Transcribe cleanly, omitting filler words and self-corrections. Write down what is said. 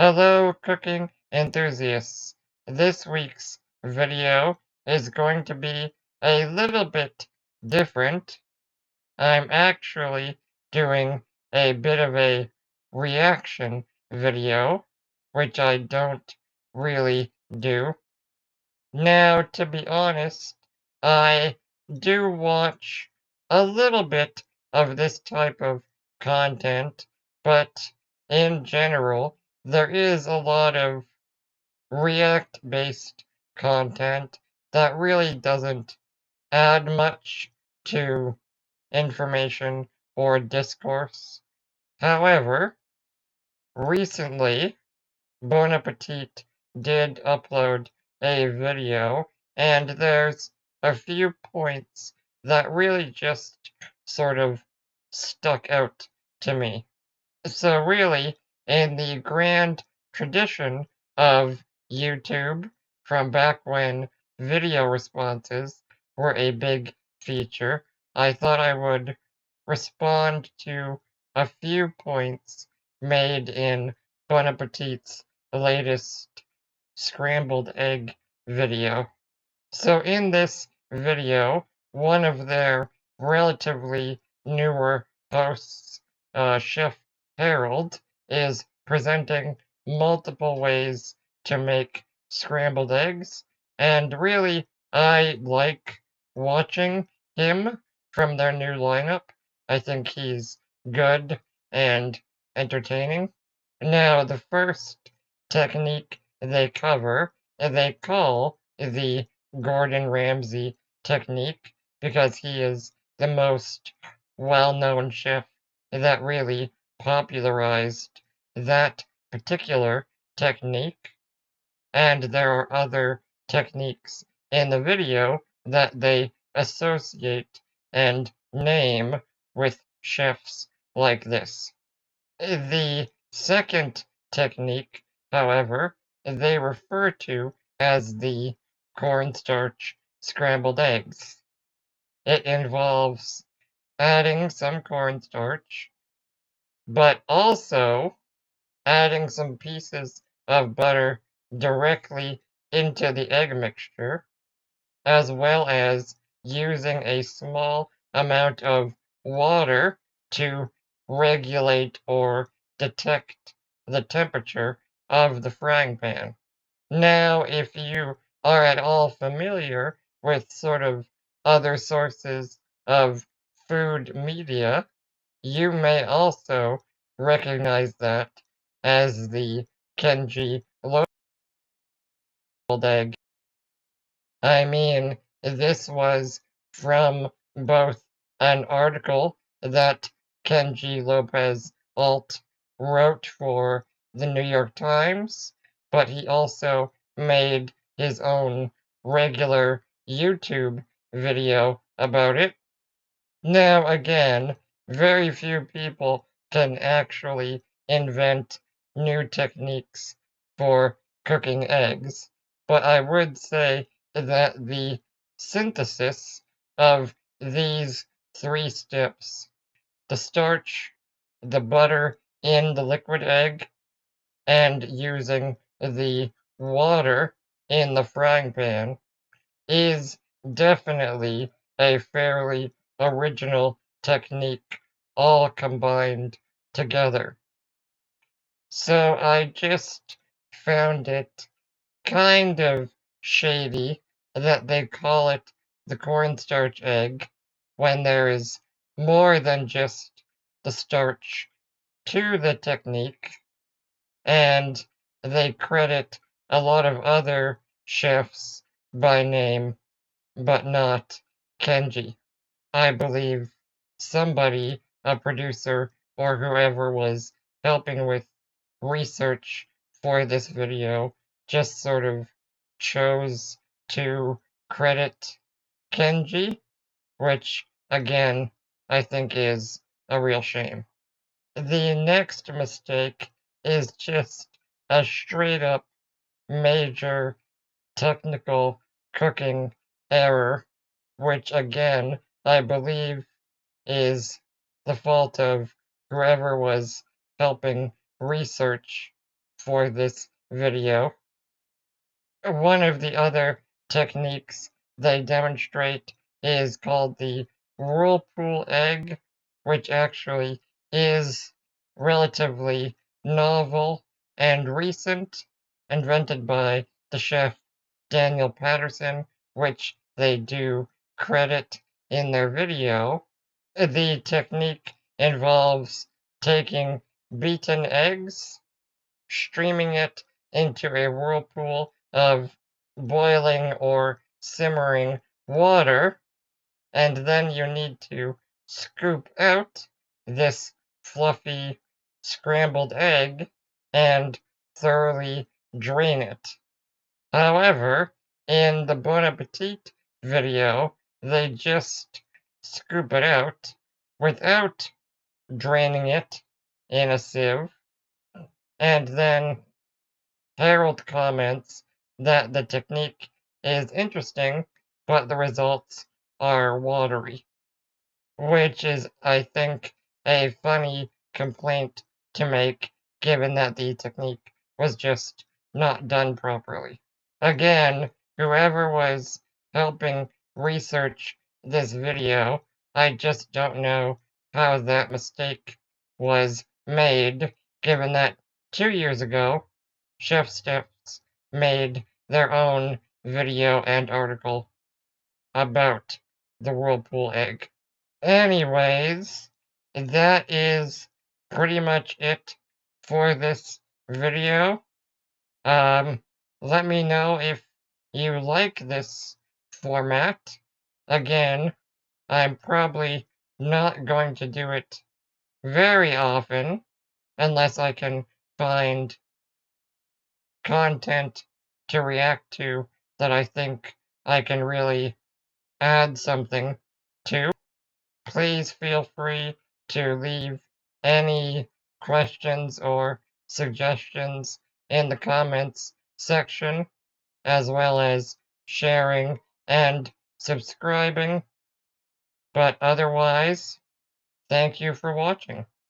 Hello, cooking enthusiasts. This week's video is going to be a little bit different. I'm actually doing a bit of a reaction video, which I don't really do. Now, to be honest, I do watch a little bit of this type of content, but in general, there is a lot of React-based content that really doesn't add much to information or discourse. However, recently, Bon Appetit did upload a video, and there's a few points that really just sort of stuck out to me. So, really, in the grand tradition of YouTube from back when video responses were a big feature, I thought I would respond to a few points made in Bon Appetit's latest Scrambled Egg video. So in this video, one of their relatively newer hosts, Chef Harold, is presenting multiple ways to make scrambled eggs, and really, I like watching him from their new lineup. I think he's good and entertaining. Now, the first technique they cover, they call the Gordon Ramsay technique because he is the most well-known chef that really popularized that particular technique. And there are other techniques in the video that they associate and name with chefs like this. The second technique, however, they refer to as the cornstarch scrambled eggs. It involves adding some cornstarch, but also adding some pieces of butter directly into the egg mixture, as well as using a small amount of water to regulate or detect the temperature of the frying pan. Now, if you are at all familiar with sort of other sources of food media, you may also recognize that as the Kenji Local Egg. I mean, this was from both an article that Kenji Lopez Alt wrote for the New York Times, but he also made his own regular YouTube video about it. Now, again, very few people can actually invent new techniques for cooking eggs, but I would say that the synthesis of these three steps, the starch, the butter in the liquid egg, and using the water in the frying pan, is definitely a fairly original technique all combined together. So I just found it kind of shady that they call it the cornstarch egg when there is more than just the starch to the technique, and they credit a lot of other chefs by name, but not Kenji. I believe somebody, a producer or whoever was helping with research for this video, just sort of chose to credit Kenji, which again I think is a real shame. The next mistake is just a straight up major technical cooking error, which again I believe is the fault of whoever was helping research for this video. One of the other techniques they demonstrate is called the Whirlpool Egg, which actually is relatively novel and recent, invented by the chef Daniel Patterson, which they do credit in their video. The technique involves taking beaten eggs, streaming it into a whirlpool of boiling or simmering water, and then you need to scoop out this fluffy scrambled egg and thoroughly drain it. However, in the Bon Appetit video, they just scoop it out without draining it in a sieve, and then Harold comments that the technique is interesting, but the results are watery, which is, I think, a funny complaint to make, given that the technique was just not done properly. Again, whoever was helping research this video, I just don't know how that mistake was made, given that 2 years ago, Chef Steps made their own video and article about the Whirlpool Egg. Anyways, that is pretty much it for this video. Let me know if you like this format. Again, I'm probably not going to do it very often unless I can find content to react to that I think I can really add something to. Please feel free to leave any questions or suggestions in the comments section, as well as sharing and subscribing. But otherwise, thank you for watching.